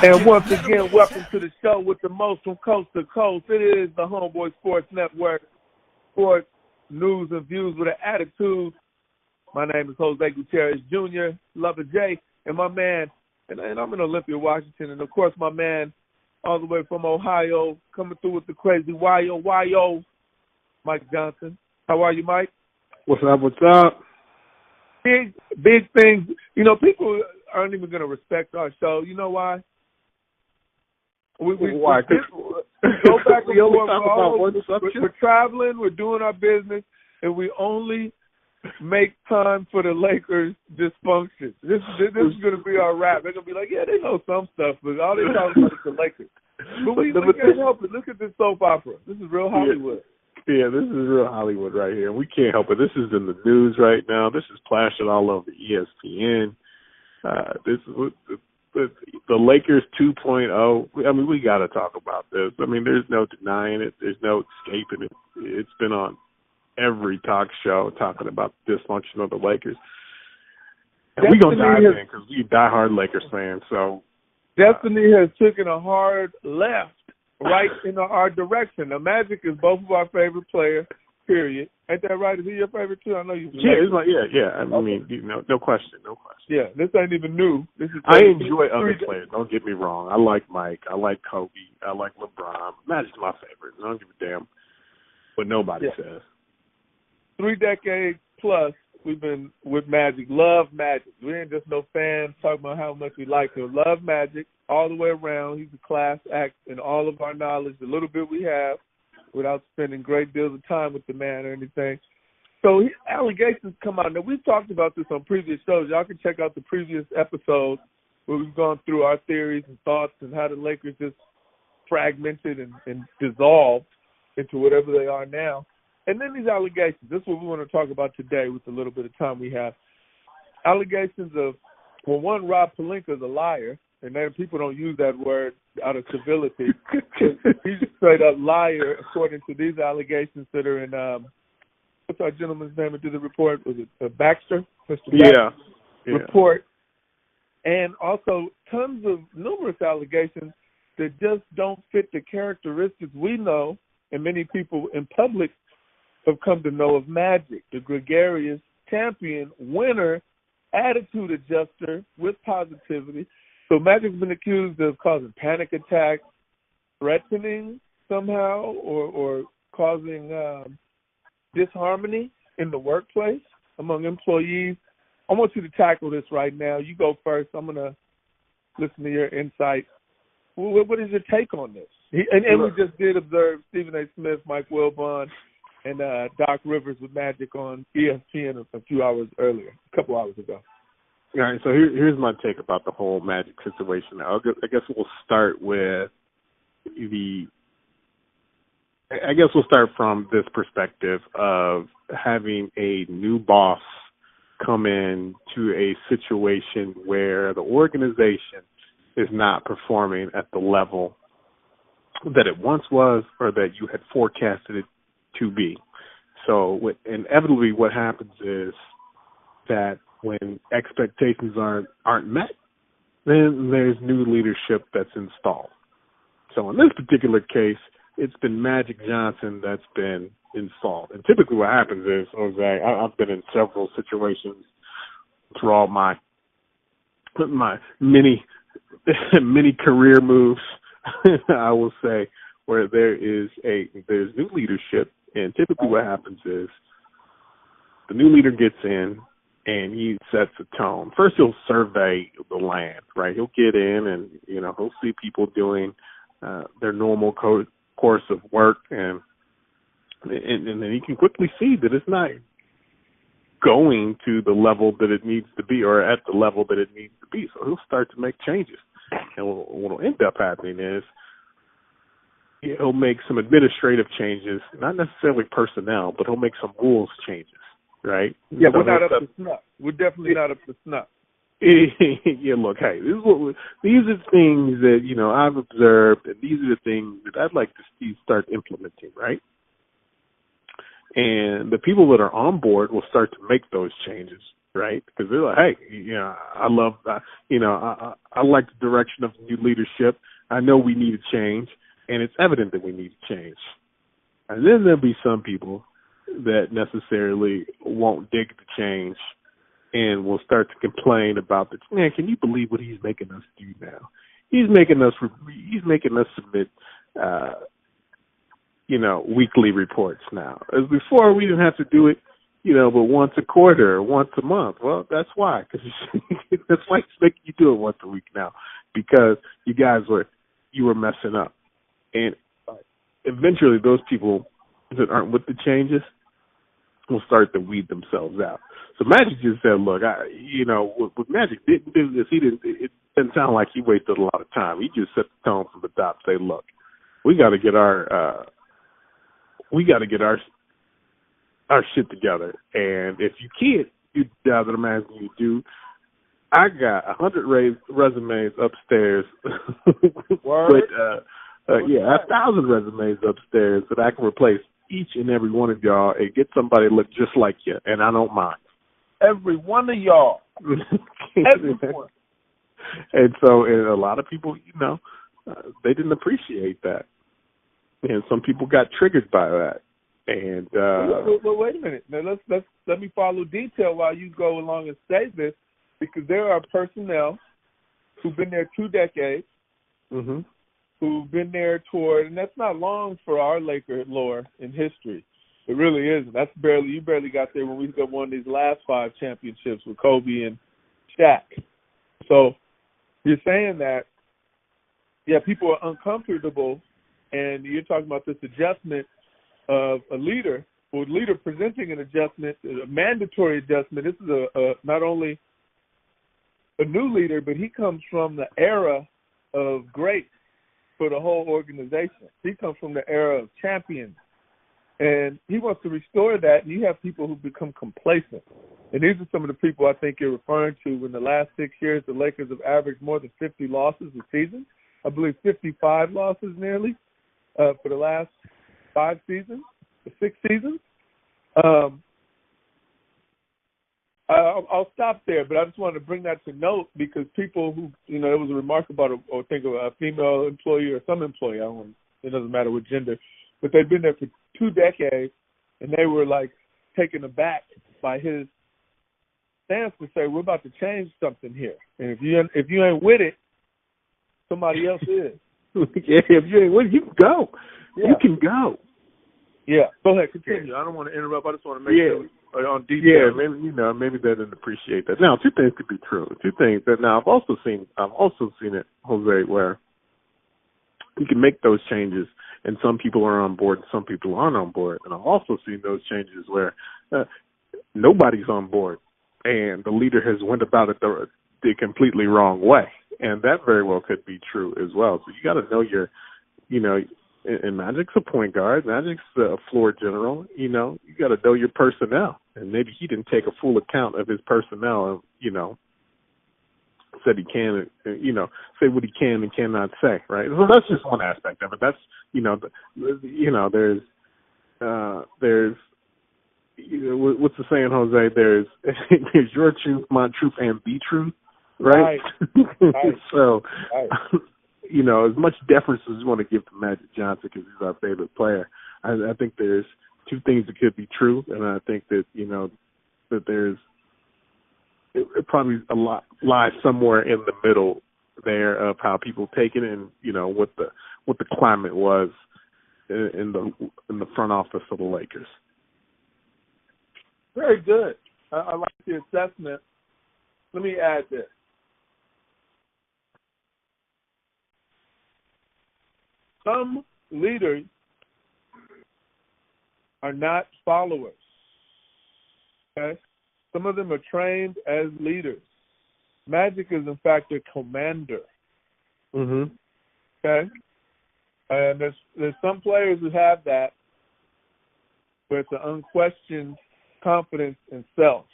And once again, welcome to the show with the most from coast to coast. It is the Homeboy Sports Network, sports news and views with an attitude. My name is Jose Gutierrez Jr., Lover J, and my man, and I'm in Olympia, Washington, and of course my man all the way from Ohio, coming through with the crazy YO, Mike Johnson. How are you, Mike? What's up? Big things. You know, people aren't even going to respect our show. You know why? Why? Go back and we only forth. talk about one subject. We're traveling. We're doing our business, and we only make time for the Lakers dysfunction. This is going to be our rap. They're going to be like, yeah, they know some stuff, but all they talk about is the Lakers. But we can't help it. Look at this soap opera. This is real Hollywood. Yeah, this is real Hollywood right here. We can't help it. This is in the news right now. This is plashing all over ESPN. This is the Lakers 2.0. I mean, we got to talk about this. I mean, there's no denying it. There's no escaping it. It's been on every talk show talking about the dysfunction of the Lakers. And we're going to dive in because we're diehard Lakers fans. So Destiny has taken a hard left right in our direction. Now, Magic is both of our favorite players, period. Ain't that right? Is he your favorite too? I know you. Yeah, it's like, yeah. I mean, no question. Yeah, this ain't even new. I enjoy other players. Don't get me wrong. I like Mike. I like Kobe. I like LeBron. Magic's my favorite. I don't give a damn what nobody says. 3 decades plus we've been with Magic. Love Magic. We ain't just no fans talking about how much we like him. Love Magic all the way around. He's a class act in all of our knowledge, the little bit we have, without spending great deals of time with the man or anything. So allegations come out. Now, we've talked about this on previous shows. Y'all can check out the previous episodes where we've gone through our theories and thoughts and how the Lakers just fragmented and dissolved into whatever they are now. And then these allegations. This is what we want to talk about today with the little bit of time we have. Allegations of, well, one, Rob Pelinka is a liar. And then people don't use that word out of civility. He's a straight-up liar, according to these allegations that are in, what's our gentleman's name that did the report? Was it Baxter? Mr. Baxter report. And also tons of numerous allegations that just don't fit the characteristics we know and many people in public have come to know of Magic, the gregarious champion, winner, attitude adjuster with positivity. So Magic's been accused of causing panic attacks, threatening somehow, or causing disharmony in the workplace among employees. I want you to tackle this right now. You go first. I'm going to listen to your insight. What is your take on this? And we just did observe Stephen A. Smith, Mike Wilbon, and Doc Rivers with Magic on ESPN a couple hours ago. All right, so here's my take about the whole Magic situation. I guess we'll start with we'll start from this perspective of having a new boss come in to a situation where the organization is not performing at the level that it once was or that you had forecasted it to be. So inevitably what happens is that when expectations aren't met, then there's new leadership that's installed. So in this particular case, it's been Magic Johnson that's been installed. And typically what happens is, Jose, I've been in several situations through all my many career moves, I will say, where there's new leadership, and typically what happens is the new leader gets in and he sets a tone. First, he'll survey the land, right? He'll get in and, he'll see people doing their normal course of work, and then he can quickly see that it's not going to the level that it needs to be or at the level that it needs to be. So he'll start to make changes. And what will end up happening is he'll make some administrative changes, not necessarily personnel, but he'll make some rules changes, right? Yeah, so we're not up to snuff. We're definitely not up to snuff. Yeah, look, hey, these are things that, I've observed, and these are the things that I'd like to see start implementing, right? And the people that are on board will start to make those changes. right? Because they're like, hey, I love, I like the direction of new leadership. I know we need a change, and it's evident that we need a change. And then there'll be some people that necessarily won't dig the change and will start to complain about the, man, can you believe what he's making us do now? He's making us submit, weekly reports now. As before, we didn't have to do it, but once a quarter or once a month. Well, that's why, because that's why he's making you do it once a week now, because you were messing up. And eventually those people that aren't with the changes will start to weed themselves out. So Magic just said, look, what Magic didn't do this, it didn't sound like he wasted a lot of time. He just set the tone from the top, say, look, we got to get our shit together. And if you can't do the job that I'm asking you to do, I got 100 resumes upstairs. Word? But, 1,000 resumes upstairs that I can replace each and every one of y'all and get somebody to look just like you, and I don't mind. Every one of y'all. Everyone. And so a lot of people, they didn't appreciate that. And some people got triggered by that. And wait a minute. Now let me follow detail while you go along and say this, because there are personnel who've been there 2 decades, mm-hmm. who've been there toward, and that's not long for our Laker lore in history. It really isn't. You barely got there when we got one of these last 5 championships with Kobe and Shaq. So you're saying that, people are uncomfortable, and you're talking about this adjustment of a leader, or a leader presenting an adjustment, a mandatory adjustment. This is not only a new leader, but he comes from the era of greats for the whole organization. He comes from the era of champions. And he wants to restore that, and you have people who become complacent. And these are some of the people I think you're referring to. In the last 6 years, the Lakers have averaged more than 50 losses a season. I believe 55 losses nearly for the last 5 seasons, 6 seasons. I'll stop there, but I just wanted to bring that to note, because people who, it was a remark about, or think of a female employee or some employee, it doesn't matter what gender, but they've been there for 2 decades, and they were like taken aback by his stance to say, we're about to change something here. And if you ain't with it, somebody else is. If you ain't with it, you can go. Yeah. You can go. Yeah. Go ahead, continue. I don't want to interrupt. I just want to make sure on detail. Yeah, maybe they didn't appreciate that. Now, 2 things could be true. 2 things that now I've also seen it, Jose, where you can make those changes, and some people are on board, and some people aren't on board. And I've also seen those changes where nobody's on board, and the leader has went about it the completely wrong way, and that very well could be true as well. So you got to know and Magic's a point guard. Magic's a floor general. You got to know your personnel. And maybe he didn't take a full account of his personnel and, said he can, say what he can and cannot say, right? So that's just one aspect of it. That's, there's what's the saying, Jose? There's your truth, my truth, and the truth, right? Right. So, as much deference as we want to give to Magic Johnson because he's our favorite player, I think there's 2 things that could be true, and I think that, that there's it probably a lot lies somewhere in the middle there of how people take it, and what the climate was in the front office of the Lakers. Very good. I like the assessment. Let me add this. Some leaders are not followers. Okay? Some of them are trained as leaders. Magic is, in fact, a commander. Mm-hmm. Okay? And there's some players who have that, but it's an unquestioned confidence in self.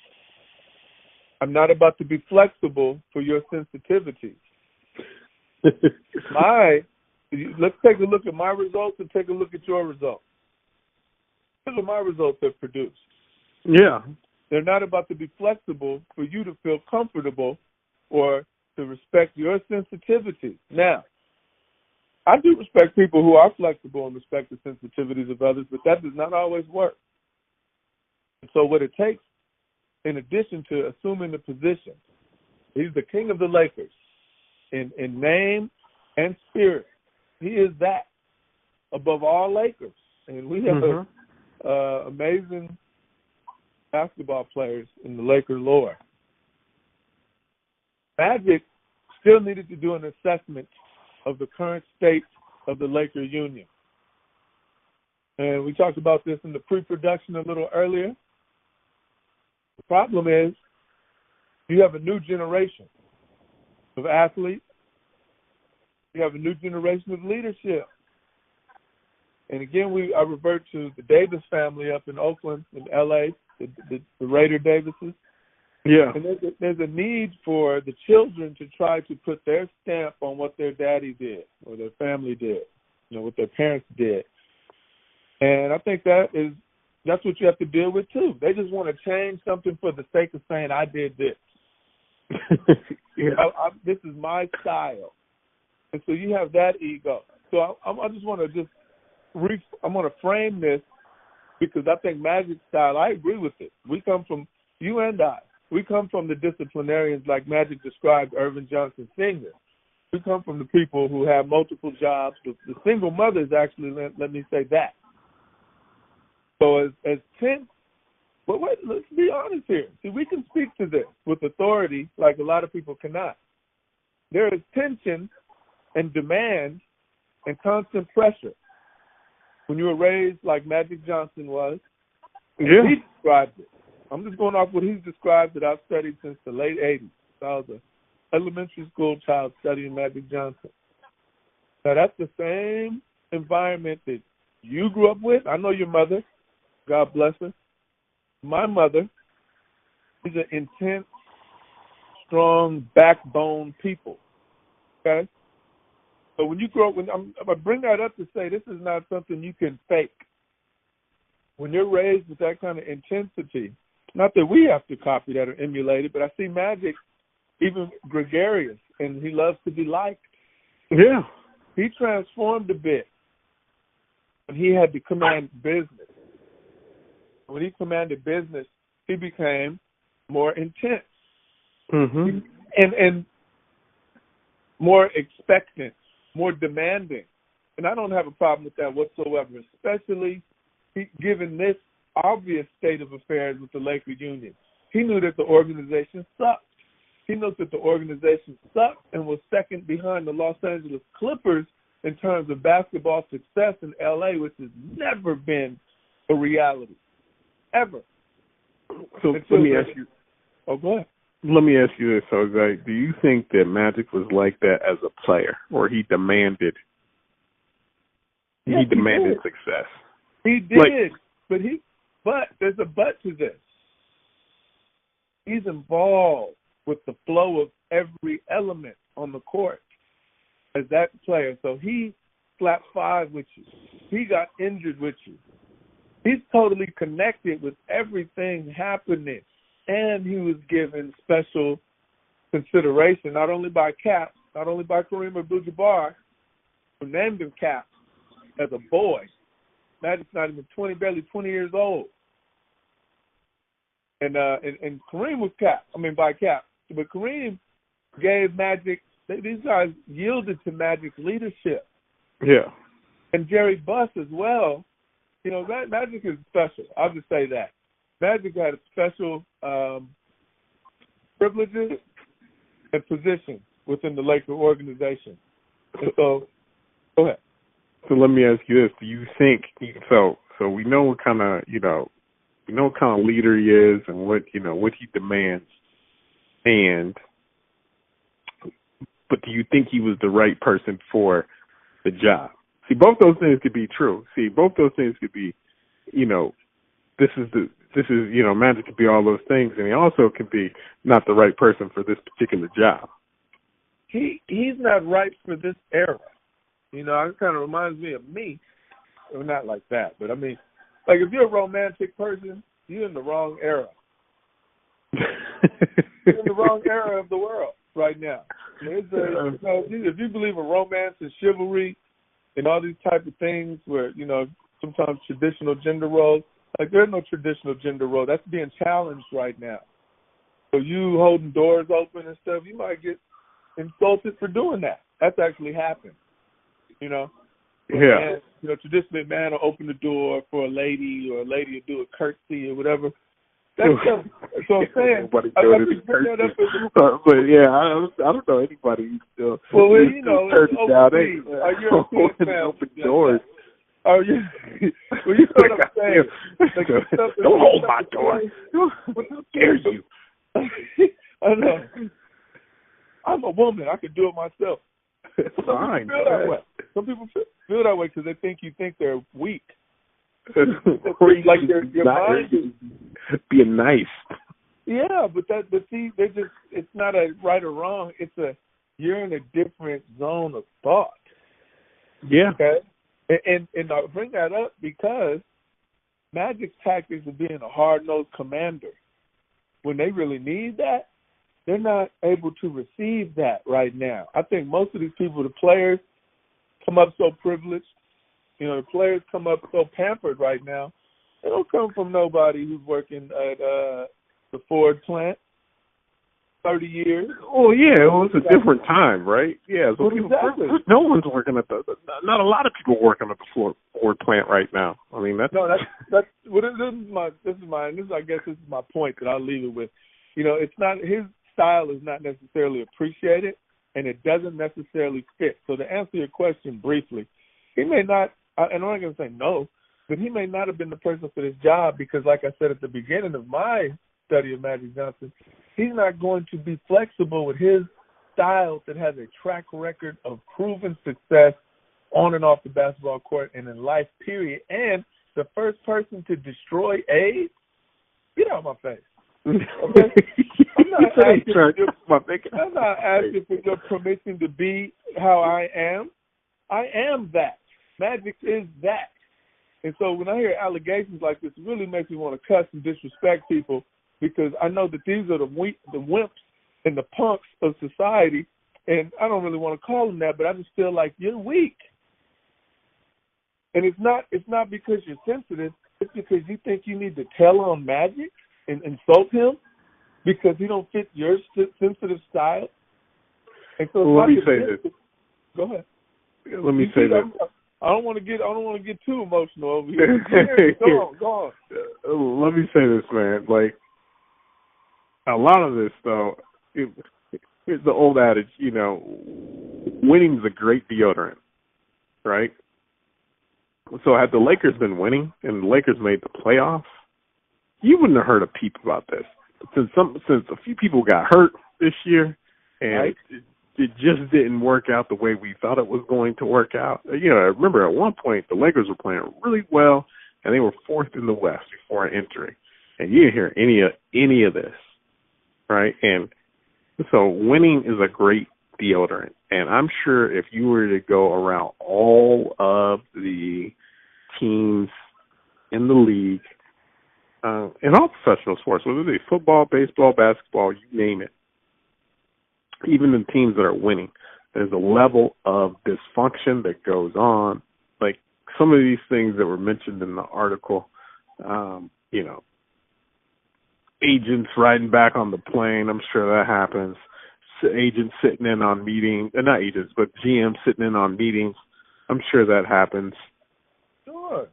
I'm not about to be flexible for your sensitivity. Let's take a look at my results and take a look at your results. Look at my results have produced. Yeah. They're not about to be flexible for you to feel comfortable or to respect your sensitivity. Now, I do respect people who are flexible and respect the sensitivities of others, but that does not always work. And so what it takes, in addition to assuming the position, he's the king of the Lakers in name and spirit. He is that above all Lakers. And we have amazing basketball players in the Laker lore. Magic still needed to do an assessment of the current state of the Laker Union. And we talked about this in the pre-production a little earlier. The problem is you have a new generation of athletes. You have a new generation of leadership. And again, I revert to the Davis family up in Oakland, in L.A., the Raider Davises. Yeah. And there's a need for the children to try to put their stamp on what their daddy did or their family did, what their parents did. And I think that's what you have to deal with, too. They just want to change something for the sake of saying, I did this. Yeah. This is my style. And so you have that ego. So I just want to I'm going to frame this because I think Magic's style, I agree with it. We come from, you and I, we come from the disciplinarians like Magic described Irvin Johnson Sr. We come from the people who have multiple jobs. The single mothers actually, let me say that. So as tense, but wait, let's be honest here. See, we can speak to this with authority like a lot of people cannot. There is tension and demand and constant pressure. When you were raised like Magic Johnson was, he described it. I'm just going off what he's described that I've studied since the late 80s. I was an elementary school child studying Magic Johnson. Now, that's the same environment that you grew up with. I know your mother. God bless her. My mother is an intense, strong, backbone people. Okay? So when you grow up, I bring that up to say this is not something you can fake. When you're raised with that kind of intensity, not that we have to copy that or emulate it, but I see Magic even gregarious, and he loves to be liked. Yeah. He transformed a bit when he had to command business. When he commanded business, he became more intense and more expectant, more demanding. And I don't have a problem with that whatsoever, especially given this obvious state of affairs with the Laker Union. He knew that the organization sucked. He knows that the organization sucked and was second behind the Los Angeles Clippers in terms of basketball success in L.A., which has never been a reality, ever. So let me ask you. Oh, go ahead. Let me ask you this, Jose. Do you think that Magic was like that as a player, or he demanded? Yes, he demanded success. He did, but there's a but to this. He's involved with the flow of every element on the court as that player. So he slapped five with you. He got injured with you. He's totally connected with everything happening. And he was given special consideration, not only by Cap, not only by Kareem Abdul-Jabbar, who named him Cap as a boy. Magic's not even barely 20 years old. And Kareem was by Cap. But Kareem gave Magic, these guys yielded to Magic's leadership. Yeah. And Jerry Buss as well. Magic is special. I'll just say that. Magic had special privileges and positions within the Laker organization. And so, go ahead. So let me ask you this: do you think so? We know what kind of leader he is and what he demands, but do you think he was the right person for the job? See, both those things could be true. See, both those things could be, Magic could be all those things, and he also could be not the right person for this particular job. He's not right for this era. It kind of reminds me of me. Well, not like that, but I mean, like if you're a romantic person, you're in the wrong era. We're in the wrong era of the world right now. If you believe in romance and chivalry and all these type of things where, sometimes traditional gender roles, like there's no traditional gender role. That's being challenged right now. So you holding doors open and stuff, you might get insulted for doing that. That's actually happened, Yeah. And, traditionally a man will open the door for a lady or a lady will do a curtsy or whatever. That's stuff. So I'm saying, but yeah, I don't know anybody who's still curtain down. Open doors. Oh yeah. Well, you know what I'm saying. Don't hold my door. How dare you? I know. I'm a woman. I can do it myself. Fine. Some people feel that way because they think you think they're weak. Like your mind is being nice. Yeah, but see, it's not a right or wrong. You're in a different zone of thought. Yeah. Okay. And I bring that up because Magic's tactics of being a hard-nosed commander, when they really need that, they're not able to receive that right now. I think most of these people, the players, come up so privileged. The players come up so pampered right now. They don't come from nobody who's working at the Ford plant 30 years. Oh, yeah, it was a different time, right? Yeah, so exactly. No one's working at not a lot of people working at the Ford plant right now. I mean, that's well, this is my point that I'll leave it with. It's not, his style is not necessarily appreciated, and it doesn't necessarily fit. So to answer your question briefly, he may not, and I'm not going to say no, but he may not have been the person for this job because, like I said at the beginning of my study of Magic Johnson, he's not going to be flexible with his style that has a track record of proven success on and off the basketball court and in life, period. And the first person to destroy AIDS, get out of my face. Okay? I'm not asking for your permission to be how I am. I am that. Magic is that. And so when I hear allegations like this, it really makes me want to cuss and disrespect people because I know that these are the wimps and the punks of society, and I don't really want to call them that, but I just feel like you're weak. And it's not because you're sensitive. It's because you think you need to tell on Magic and insult him because he don't fit your sensitive style. And so let me say this. Go ahead. Let me say this. I don't want to get too emotional over here. Go on. Let me say this, man. Like a lot of this, though, it's the old adage. Winning's a great deodorant, right? So had the Lakers been winning and the Lakers made the playoffs, you wouldn't have heard a peep about this. Since a few people got hurt this year, and right. it just didn't work out the way we thought it was going to work out. I remember at one point the Lakers were playing really well, and they were fourth in the West before entering, and you didn't hear any of this, right? And so winning is a great deodorant, and I'm sure if you were to go around all of the teams in the league, in all professional sports, whether it be football, baseball, basketball, you name it, even the teams that are winning, there's a level of dysfunction that goes on. Like some of these things that were mentioned in the article, agents riding back on the plane, I'm sure that happens. Agents sitting in on meetings, not agents, but GMs sitting in on meetings, I'm sure that happens. Sure.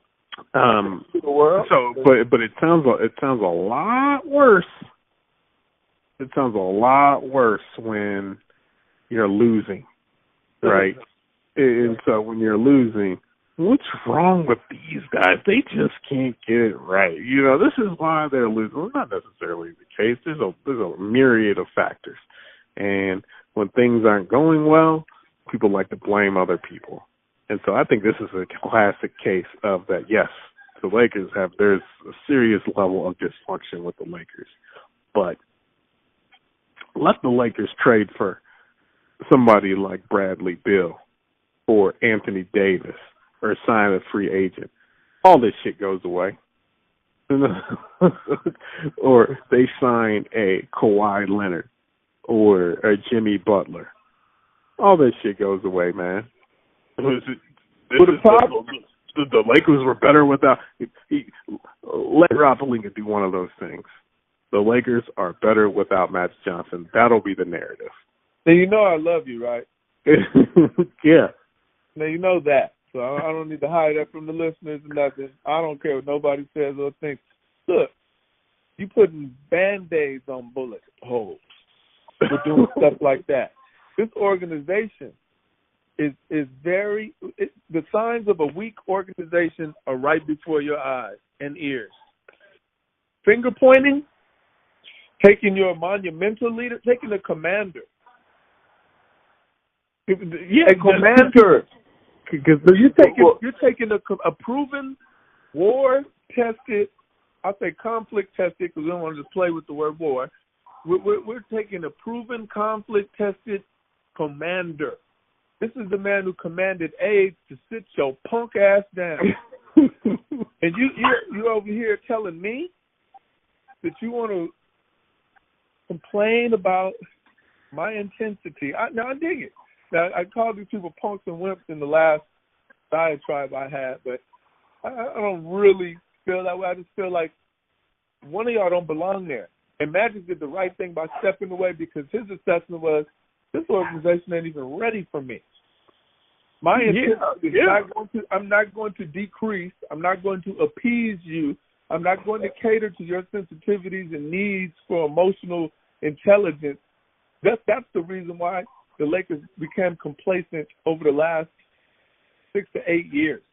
But it sounds a lot worse. It sounds a lot worse when you're losing, right? And so when you're losing, what's wrong with these guys? They just can't get it right. This is why they're losing. Well, not necessarily the case. There's a myriad of factors. And when things aren't going well, people like to blame other people. And so I think this is a classic case of that, yes, the Lakers there's a serious level of dysfunction with the Lakers. But let the Lakers trade for somebody like Bradley Beal or Anthony Davis or sign a free agent. All this shit goes away. or they sign a Kawhi Leonard or a Jimmy Butler. All that shit goes away, man. The Lakers were better without. Let Rob Pelinka do one of those things. The Lakers are better without Magic Johnson. That'll be the narrative. Now you know I love you, right? Yeah. Now you know that. So I don't need to hide that from the listeners or nothing. I don't care what nobody says or thinks. Look, you putting Band-Aids on bullet holes. We're doing stuff like that. This organization is very the signs of a weak organization are right before your eyes and ears. Finger pointing, taking your monumental leader, taking a commander. Yeah, a commander. Because you're taking a proven, war-tested, I say conflict-tested because we don't want to just play with the word war. We're taking a proven, conflict-tested commander. This is the man who commanded aides to sit your punk ass down. And you're over here telling me that you want to complain about my intensity. I dig it. Now, I called these people punks and wimps in the last diatribe I had, but I don't really feel that way. I just feel like one of y'all don't belong there. And Magic did the right thing by stepping away because his assessment was, this organization ain't even ready for me. My intent is I'm not going to decrease. I'm not going to appease you. I'm not going to cater to your sensitivities and needs for emotional intelligence. That's the reason why the Lakers became complacent over the last 6 to 8 years.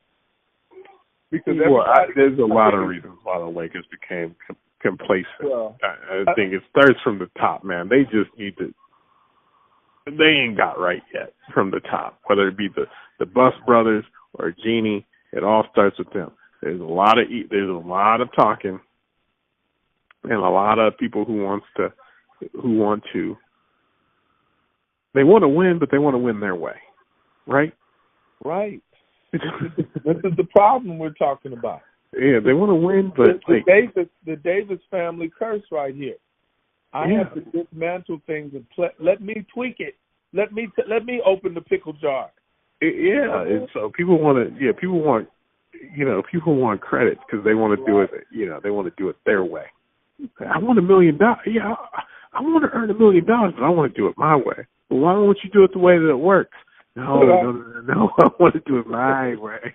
Because there's a lot of reasons why the Lakers became complacent. Well, I think it starts from the top, man. They just need to. They ain't got right yet from the top. Whether it be the Bus brothers or Genie, it all starts with them. There's a lot of talking, and a lot of people who want to. They want to win, but they want to win their way, right? Right. This is the problem we're talking about. Yeah, they want to win, but the Davis family curse right here. I have to dismantle things and let me tweak it. Let me open the pickle jar. And so people want credit because they want to do it. They want to do it their way. I want $1 million. Yeah, I want to earn $1 million, but I want to do it my way. Well, why don't you do it the way that it works? No, I want to do it my way.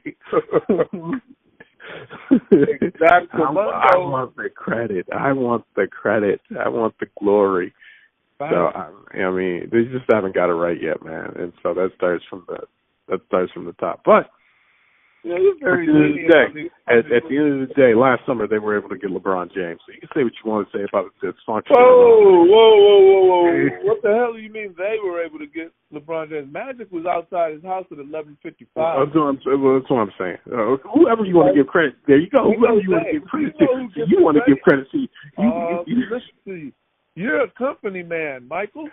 Exactly. I want the credit. I want the glory. Right. So I mean, they just haven't got it right yet, man. And so that starts from the top. But at the end of the day, last summer they were able to get LeBron James. So you can say what you want to say about the dysfunction. Whoa! What the hell do you mean they were able to get LeBron James? Magic was outside his house at 11:55. That's what I'm saying. Whoever you want to give credit, there you go. Whoever you want to give credit to, you want to give credit to. Listen to you. You're a company man, Michael.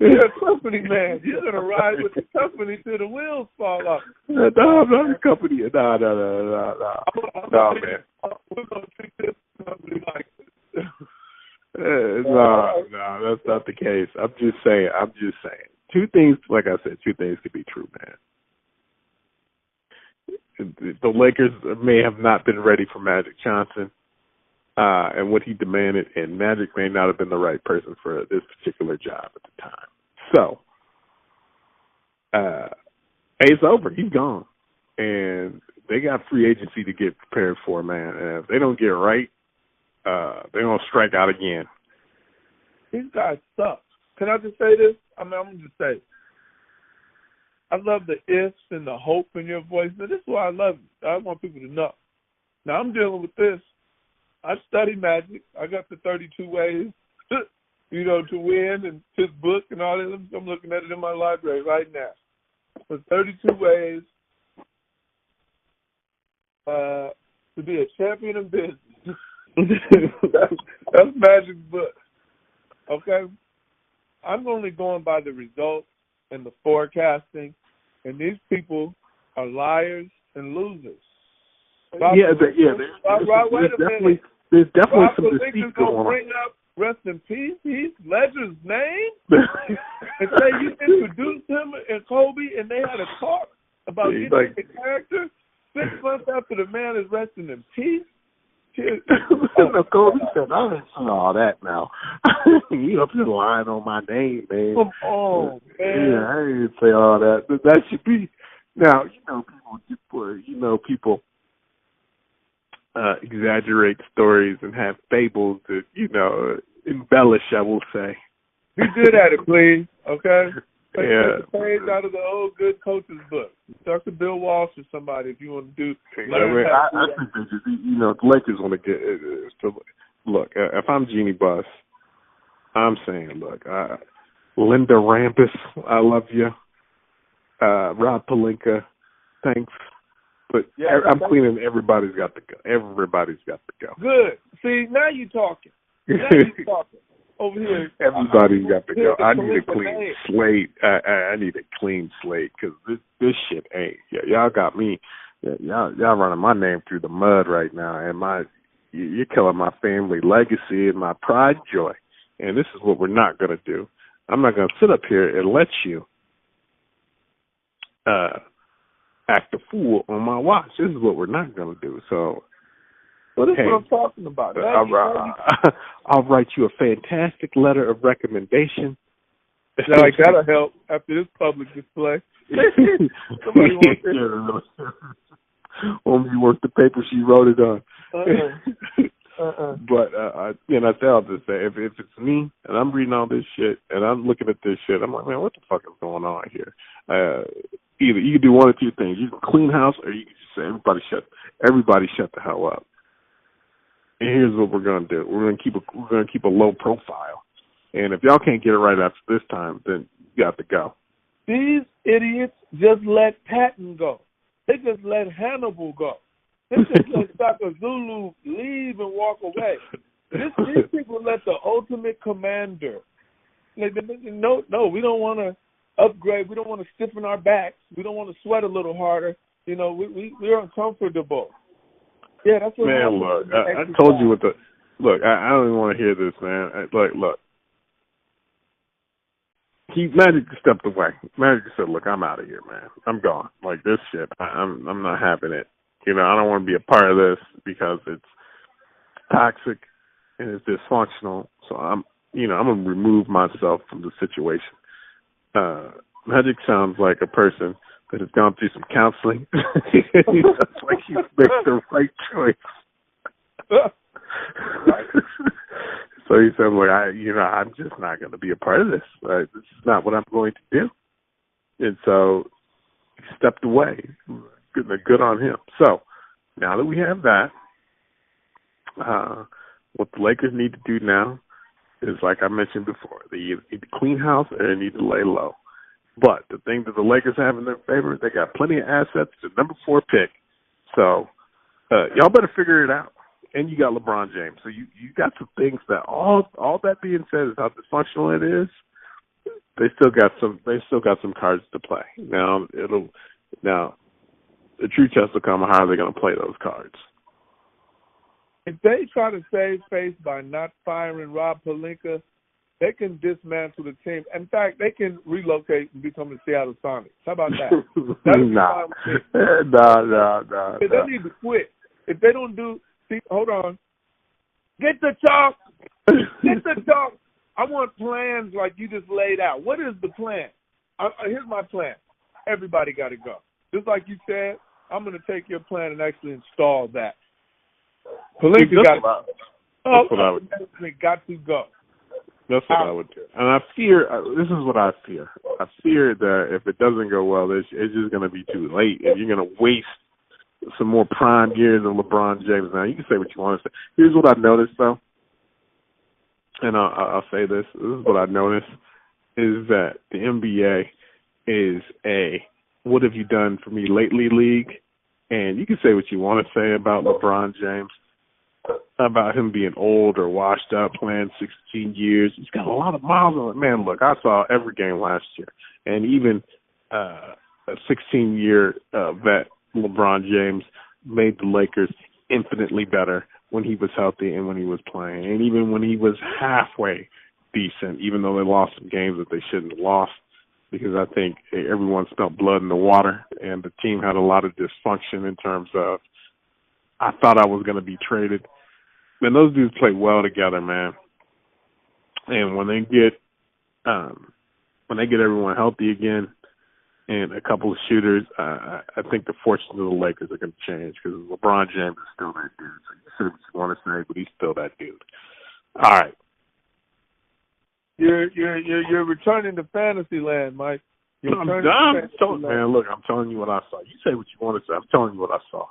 You're a company man. You're going to ride with the company till the wheels fall off. No, I'm not a company. No, man. We're going to treat this company like this. No, that's not the case. I'm just saying. Two things, like I said, two things could be true, man. The Lakers may have not been ready for Magic Johnson and what he demanded, and Magic may not have been the right person for this particular job at the time. So, it's over. He's gone. And they got free agency to get prepared for, man. And if they don't get it right, they're going to strike out again. These guys suck. Can I just say this? I'm going to just say, I love the ifs and the hope in your voice. Now, this is why I love you. I want people to know. Now, I'm dealing with this. I study Magic. I got the 32 ways, to win, and his book and all that. I'm looking at it in my library right now. The 32 ways to be a champion in business. That's Magic's book. Okay? I'm only going by the results and the forecasting, and these people are liars and losers. Wait a minute. there's definitely Rob some deceit going on. Bring up rest in peace, Heath Ledger's name, and say you introduced him and Kobe, and they had a talk about getting the character 6 months after the man is resting in peace. No, Kobe said, I didn't say all that now. You up here lying on my name, man. Come on, man. Yeah, I didn't say all that. That should be. Now, people exaggerate stories and have fables that, embellish, I will say. Be good at it, please, okay? Take Yeah. a page out of the old good coach's book. Talk to Bill Walsh or somebody if you want to do. I think they just, the Lakers want to get. Look, if I'm Jeannie Buss, I'm saying, look, Linda Rampus, I love you. Rob Pelinka, thanks. But I'm cleaning. Everybody's got to go. Everybody's got to go. Good. See, now you're talking. Over here. Everybody's got to go. I need a clean slate. I need a clean slate because this shit ain't. Y'all got me. Y'all running my name through the mud right now, and you're killing my family legacy and my pride and joy. And this is what we're not going to do. I'm not going to sit up here and let you act a fool on my watch. This is what we're not going to do. So. Well, this is what I'm talking about. I'll write you a fantastic letter of recommendation. Like that'll help after this public display. Somebody won't be worth the paper she wrote it on. But I say all this, if it's me and I'm reading all this shit and I'm looking at this shit, I'm like, man, what the fuck is going on here? Either you can do one or two things. You can clean house, or you can just say everybody shut the hell up. And here's what we're gonna do: we're gonna keep a low profile. And if y'all can't get it right after this time, then you got to go. These idiots just let Patton go. They just let Hannibal go. They just let Dr. Zulu leave and walk away. These people let the ultimate commander. No, we don't want to upgrade. We don't want to stiffen our backs. We don't want to sweat a little harder. We're uncomfortable. Yeah, that's what. Man, look, I told you what the. Look, I don't even want to hear this, man. Look. Magic stepped away. Magic said, "Look, I'm out of here, man. I'm gone. Like this shit, I'm not having it. I don't want to be a part of this because it's toxic and it's dysfunctional. So I'm gonna remove myself from the situation." Magic sounds like a person that has gone through some counseling. It's like he's made the right choice. So he said, "Look, I'm just not going to be a part of this. This is not what I'm going to do." And so he stepped away. Good on him. So now that we have that, what the Lakers need to do now is, like I mentioned before, they either need to clean house or they need to lay low. But the thing that the Lakers have in their favor, they got plenty of assets. The number 4 pick. So y'all better figure it out. And you got LeBron James. So you got some things that all that being said is how dysfunctional it is. They still got some cards to play. Now the true test will come. How are they going to play those cards? If they try to save face by not firing Rob Pelinka, they can dismantle the team. In fact, they can relocate and become the Seattle Sonics. How about that? No. They need to quit. If they don't do, hold on. Get the talk. Get the talk. I want plans like you just laid out. What is the plan? Here's my plan. Everybody got to go. Just like you said, I'm going to take your plan and actually install that. Pelinka got to go. That's what I would do. And I fear, this is what I fear. I fear that if it doesn't go well, it's just going to be too late. And you're going to waste some more prime years of LeBron James. Now, you can say what you want to say. Here's what I've noticed, though. And I'll say this. This is what I've noticed, is that the NBA is a what have you done for me lately league. And you can say what you want to say about LeBron James, about him being old or washed up, playing 16 years. He's got a lot of miles on it. Man, look, I saw every game last year. And even a 16-year vet, LeBron James, made the Lakers infinitely better when he was healthy and when he was playing, and even when he was halfway decent, even though they lost some games that they shouldn't have lost, because I think everyone spilled blood in the water, and the team had a lot of dysfunction in terms of, I thought I was going to be traded. Man, those dudes play well together, man. And when they get everyone healthy again and a couple of shooters, I think the fortunes of the Lakers are going to change, because LeBron James is still that dude. So you say what you want to say, but he's still that dude. All right. You're returning to fantasy land, Mike. Man, look, I'm telling you what I saw. You say what you want to say. I'm telling you what I saw.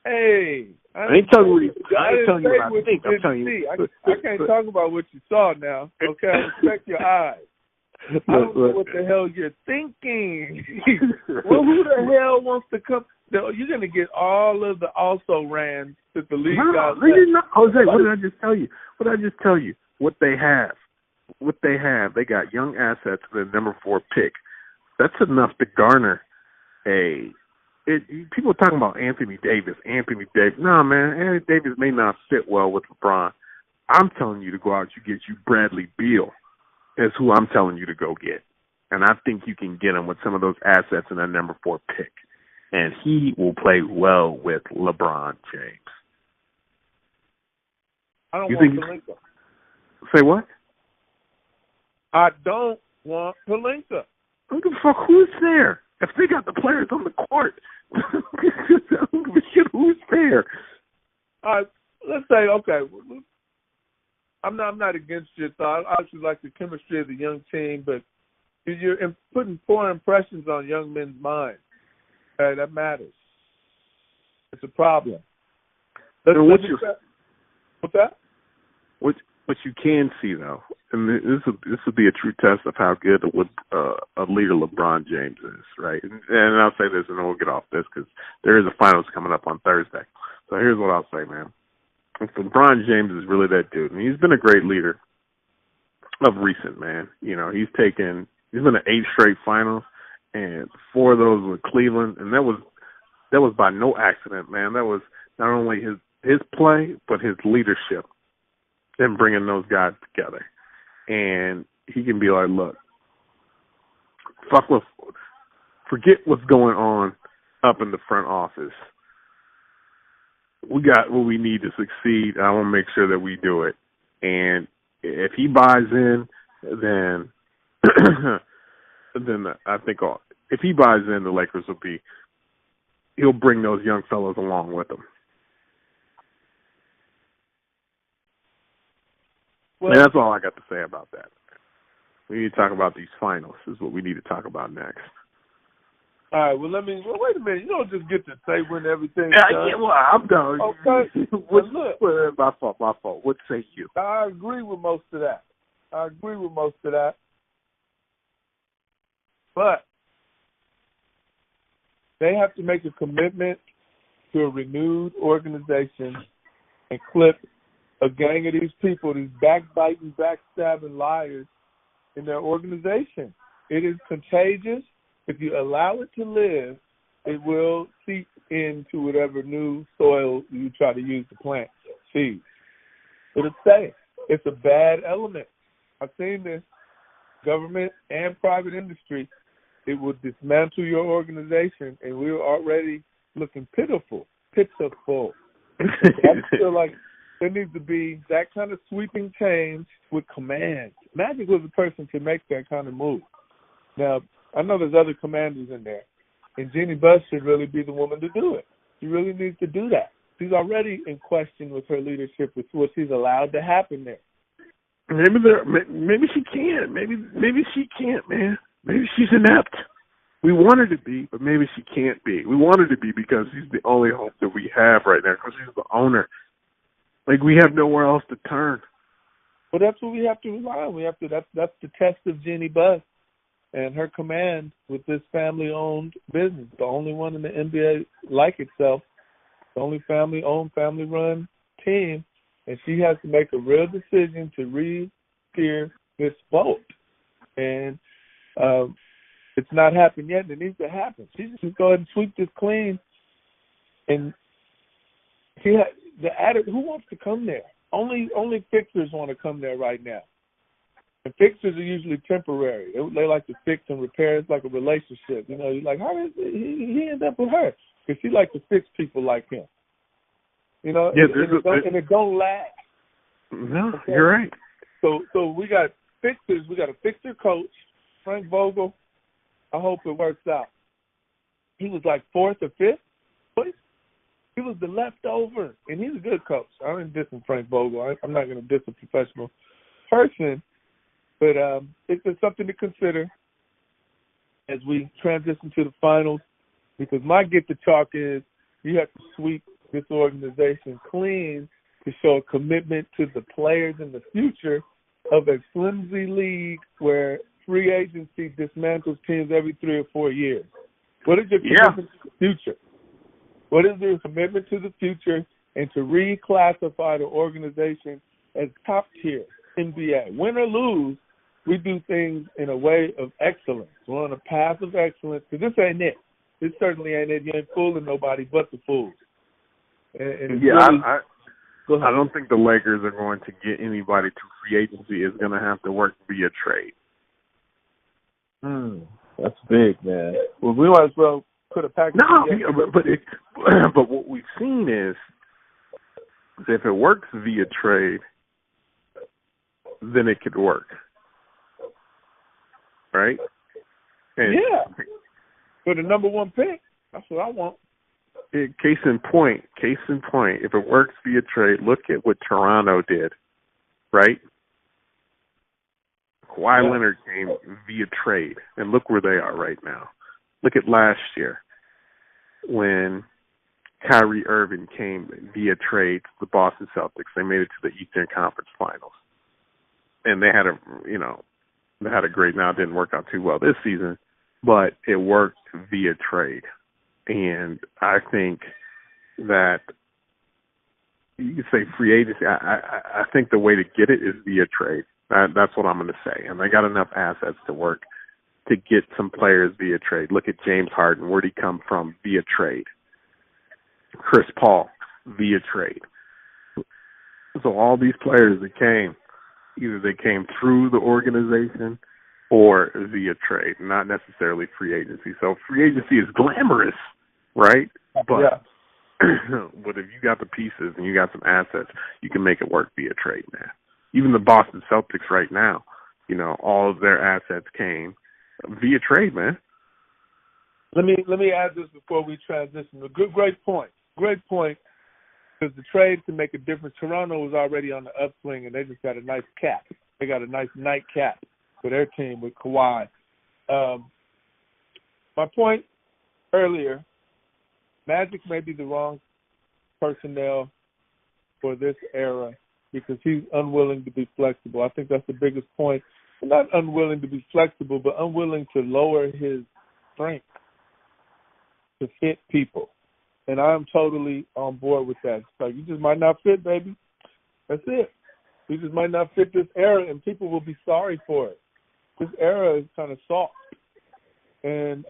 Hey, I ain't telling you what I think. I'm telling you. I can't talk about what you saw now. Okay, I respect your eyes. I don't know what the hell you're thinking. Well, who the hell wants to come? You're going to get all of the also rans that the league got. Jose, what did I just tell you? What they have. They got young assets with the number 4 pick. That's enough to garner people are talking about Anthony Davis. No, man, Anthony Davis may not fit well with LeBron. I'm telling you to go out and get you Bradley Beal. That's who I'm telling you to go get. And I think you can get him with some of those assets in that number 4 pick. And he will play well with LeBron James. I don't want Pelinka. Say what? I don't want Pelinka. Who the fuck? Who's there? If they got the players on the court, who's there? Let's say, okay, I'm not against your thought. I actually like the chemistry of the young team, but you're putting poor impressions on young men's minds. That matters. It's a problem. What's that? What you can see, though, and this will be a true test of how good a leader LeBron James is, right? And I'll say this, and then we'll get off this, because there is a finals coming up on Thursday. So here's what I'll say, man. If LeBron James is really that dude, and he's been a great leader of recent, man. You know, he's been to 8 straight finals, and 4 of those with Cleveland, and that was by no accident, man. That was not only his play, but his leadership and bringing those guys together. And he can be like, look, forget what's going on up in the front office. We got what we need to succeed. I want to make sure that we do it. And if he buys in, then I think if he buys in, the Lakers he'll bring those young fellas along with him. Well, and that's all I got to say about that. We need to talk about these finals. Is what we need to talk about next. All right. Well, wait a minute. You don't just get to say when everything's done. Yeah, well, I'm done. Okay. Look. My fault. What say you? I agree with most of that. But they have to make a commitment to a renewed organization and clip a gang of these people, these backbiting, backstabbing liars in their organization. It is contagious. If you allow it to live, it will seep into whatever new soil you try to use to plant seeds. But it's a bad element. I've seen this. Government and private industry, it will dismantle your organization, and we're already looking pitiful. I feel like there needs to be that kind of sweeping change with command. Magic was the person to make that kind of move. Now, I know there's other commanders in there, and Jeannie Buss should really be the woman to do it. She really needs to do that. She's already in question with her leadership, with what she's allowed to happen there. Maybe she can't. Maybe she can't, man. Maybe she's inept. We want her to be, but maybe she can't be. We want her to be because she's the only hope that we have right now, because she's the owner. Like, we have nowhere else to turn. Well, that's what we have to rely on. That's the test of Jeannie Buss and her command with this family-owned business, the only one in the NBA like itself, the only family-owned, family-run team, and she has to make a real decision to re-steer this boat. And it's not happened yet, and it needs to happen. She just go ahead and sweep this clean. And the added, who wants to come there? Only fixers want to come there right now. And fixers are usually temporary. They like to fix and repair. It's like a relationship. You know, you're like, how did he end up with her? Because she likes to fix people like him. You know, yeah, and it don't last. No, okay? You're right. So we got fixers. We got a fixer coach, Frank Vogel. I hope it works out. He was like 4th or 5th place. He was the leftover, and he's a good coach. I didn't diss Frank Vogel. I'm not going to diss a professional person, but it's just something to consider as we transition to the finals, because my get to talk is you have to sweep this organization clean to show a commitment to the players in the future of a flimsy league where free agency dismantles teams every 3 or 4 years. What is your commitment to the future? What is your commitment to the future and to reclassify the organization as top tier NBA? Win or lose, we do things in a way of excellence. We're on a path of excellence, because this ain't it. This certainly ain't it. You ain't fooling nobody but the fools. And I don't think the Lakers are going to get anybody to free agency. It's going to have to work via trade. That's big, man. Well, we might as well put a package together. But what we've seen is if it works via trade, then it could work. Right? And for the number 1 pick, that's what I want. Case in point, if it works via trade, look at what Toronto did, right? Kawhi Leonard came via trade, and look where they are right now. Look at last year when Kyrie Irving came via trade to the Boston Celtics. They made it to the Eastern Conference Finals, and they had a great. Now it didn't work out too well this season, but it worked via trade. And I think that you could say free agency. I think the way to get it is via trade. That's what I'm going to say. And they got enough assets to work to get some players via trade. Look at James Harden. Where'd he come from? Via trade. Chris Paul, via trade. So all these players that came, either they came through the organization or via trade, not necessarily free agency. So free agency is glamorous, right? But but if you got the pieces and you got some assets, you can make it work via trade, man. Even the Boston Celtics right now, all of their assets came via trade, man. Let me add this before we transition. Great point. Great point. Because the trade can make a difference. Toronto was already on the upswing, and they just got a nice cap. They got a nice nightcap for their team with Kawhi. My point earlier, Magic may be the wrong personnel for this era because he's unwilling to be flexible. I think that's the biggest point. Not unwilling to be flexible, but unwilling to lower his strength to fit people. And I'm totally on board with that. It's like, you just might not fit, baby. That's it. You just might not fit this era, and people will be sorry for it. This era is kind of soft. And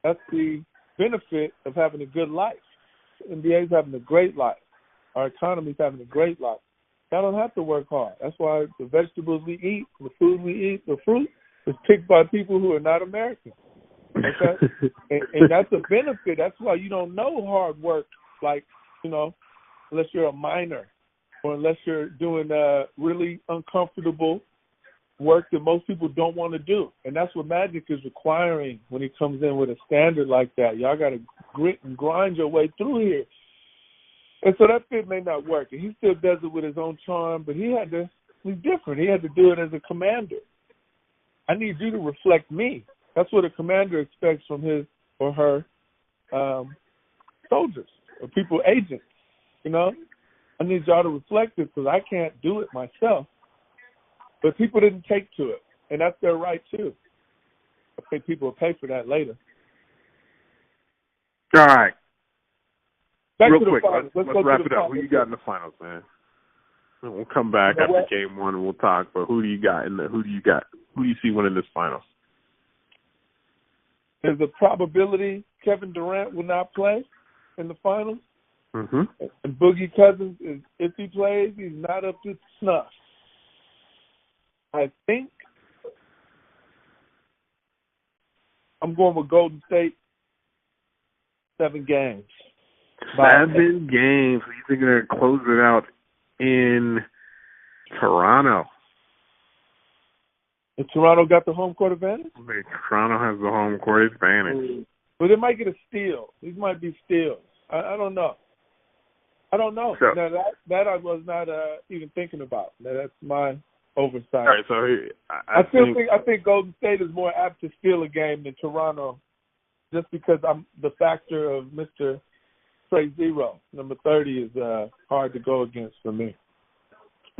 that's the benefit of having a good life. The NBA's having a great life. Our economy's having a great life. I don't have to work hard. That's why the vegetables we eat, the food we eat, the fruit is picked by people who are not American. Okay? and that's a benefit. That's why you don't know hard work, like, unless you're a miner or unless you're doing really uncomfortable work that most people don't want to do. And that's what Magic is requiring when he comes in with a standard like that. Y'all got to grit and grind your way through here. And so that fit may not work. And he still does it with his own charm, but he's different. He had to do it as a commander. I need you to reflect me. That's what a commander expects from his or her soldiers or people, agents. I need y'all to reflect it because I can't do it myself. But people didn't take to it, and that's their right too. Okay, people will pay for that later. All right. Back Real to the quick, finals. let's wrap it up. Who you got in the finals, man? We'll come back after game one and we'll talk. But who do you got who do you see winning this finals? There's a probability Kevin Durant will not play in the finals. Mhm. And Boogie Cousins, if he plays, he's not up to snuff. I think I'm going with Golden State, 7 games. 7 games. You think they're going to close it out in Toronto? And Toronto got the home court advantage? Toronto has the home court advantage. But they might get a steal. These might be steals. I don't know. So, now, that I was not even thinking about. That's my oversight. All right, so I think Golden State is more apt to steal a game than Toronto, just because I'm the factor of Mr. Trey Zero. Number 30 is hard to go against for me.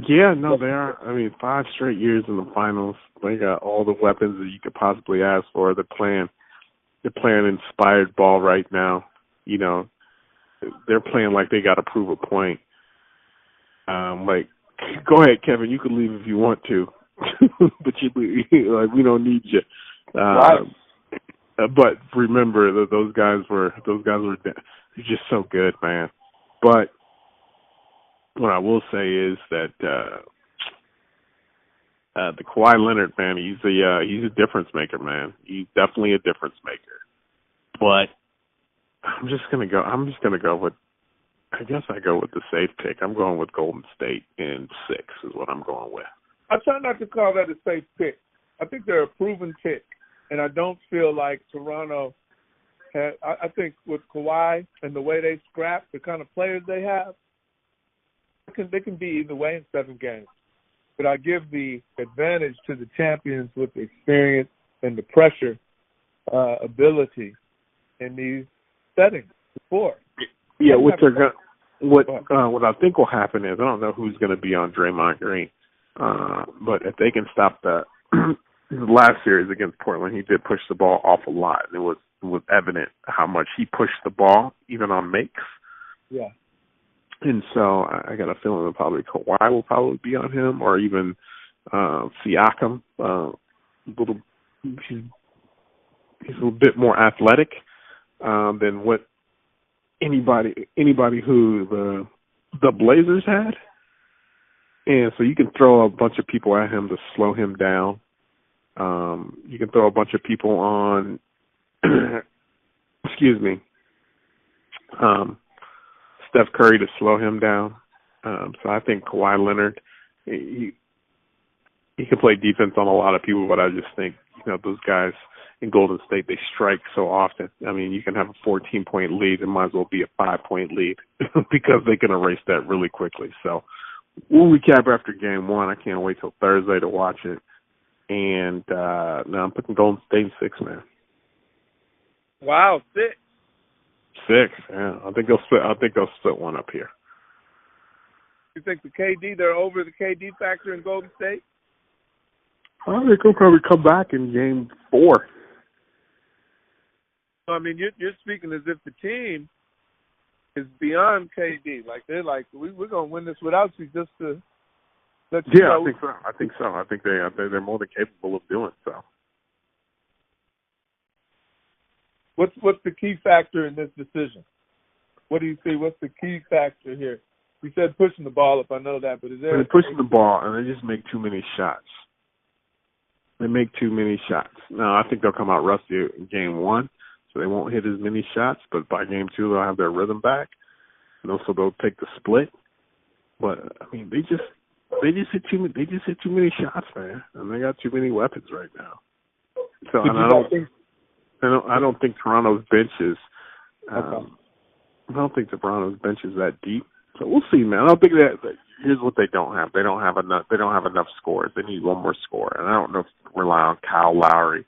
Yeah, no, they are. I mean, 5 straight years in the finals. They got all the weapons that you could possibly ask for. They're playing inspired ball right now. You know, they're playing like they got to prove a point. Like, go ahead, Kevin. You can leave if you want to, but like we don't need you. Right. But remember that those guys were just so good, man. But what I will say is that the Kawhi Leonard, man, he's a difference maker, man. He's definitely a difference maker. But I'm just gonna go with. I guess I go with the safe pick. I'm going with Golden State in 6 is what I'm going with. I try not to call that a safe pick. I think they're a proven pick, and I don't feel like Toronto. I think with Kawhi and the way they scrap, the kind of players they have, they can be either way in 7 games. But I give the advantage to the champions with the experience and the pressure ability in these settings before. Yeah, what I think will happen is I don't know who's going to be on Draymond Green, but if they can stop the last series against Portland, he did push the ball off a lot, and it was evident how much he pushed the ball even on makes. Yeah. And so I got a feeling that probably Kawhi will probably be on him, or even Siakam. He's a little bit more athletic than what anybody who the Blazers had. And so you can throw a bunch of people at him to slow him down. You can throw a bunch of people on Steph Curry to slow him down. So I think Kawhi Leonard, he can play defense on a lot of people, but I just think, those guys in Golden State, they strike so often. I mean, you can have a 14-point lead. It might as well be a 5-point lead because they can erase that really quickly. So we'll recap after game 1. I can't wait till Thursday to watch it. And now I'm putting Golden State in 6, man. Wow, 6. 6, yeah. I think they'll split one up here. You think they're over the KD factor in Golden State? I think he'll probably come back in game 4. I mean, you're speaking as if the team is beyond KD. Like they're like, we're gonna win this without you, just to let you know. I think so. I think they're more than capable of doing so. What's the key factor in this decision? What do you see? What's the key factor here? You said pushing the ball up. I know that, but is there? They're pushing the ball and they just make too many shots. They make too many shots. Now, I think they'll come out rusty in game 1, so they won't hit as many shots. But by game 2, they'll have their rhythm back, and also they'll take the split. But I mean, they just hit too many shots, man, and they got too many weapons right now. So I don't think Toronto's bench is. I don't think Toronto's bench is that deep. So we'll see, man. I don't think that. Here's what they don't have. They don't have enough scores. They need one more scorer, and I don't know if they rely on Kyle Lowry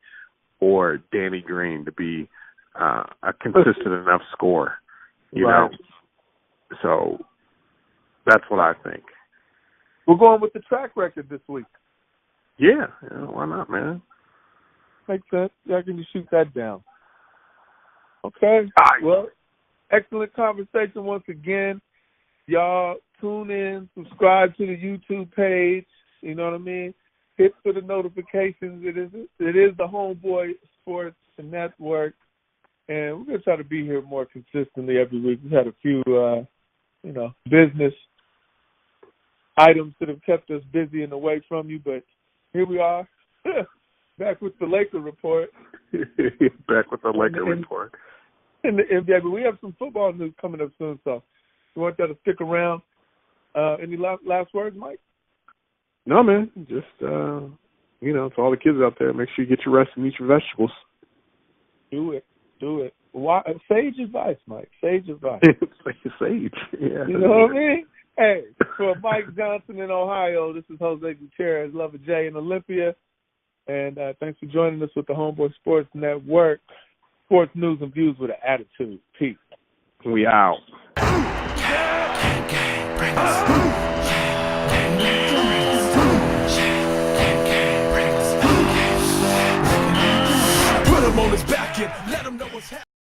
or Danny Green to be a consistent enough scorer. You know. So that's what I think. We're going with the track record this week. Yeah, why not, man? Makes sense. Yeah, can you shoot that down? Okay. Well, excellent conversation once again. Y'all tune in, subscribe to the YouTube page. You know what I mean? Hit for the notifications. It is the Homeboy Sports Network, and we're gonna try to be here more consistently every week. We've had a few business items that have kept us busy and away from you. But here we are, back with the Laker report. Back with the Laker report. In the NBA, but we have some football news coming up soon, so we want y'all to stick around. Any last words, Mike? No, man. Just, to all the kids out there, make sure you get your rest and eat your vegetables. Do it. Sage advice, Mike. Sage advice. Sage. Yeah. You know what I mean? Hey, for Mike Johnson in Ohio, this is Jose Gutierrez, Lover J in Olympia. And thanks for joining us with the Homeboy Sports Network. Sports news and views with an attitude. Peace. We out. Gang, bring us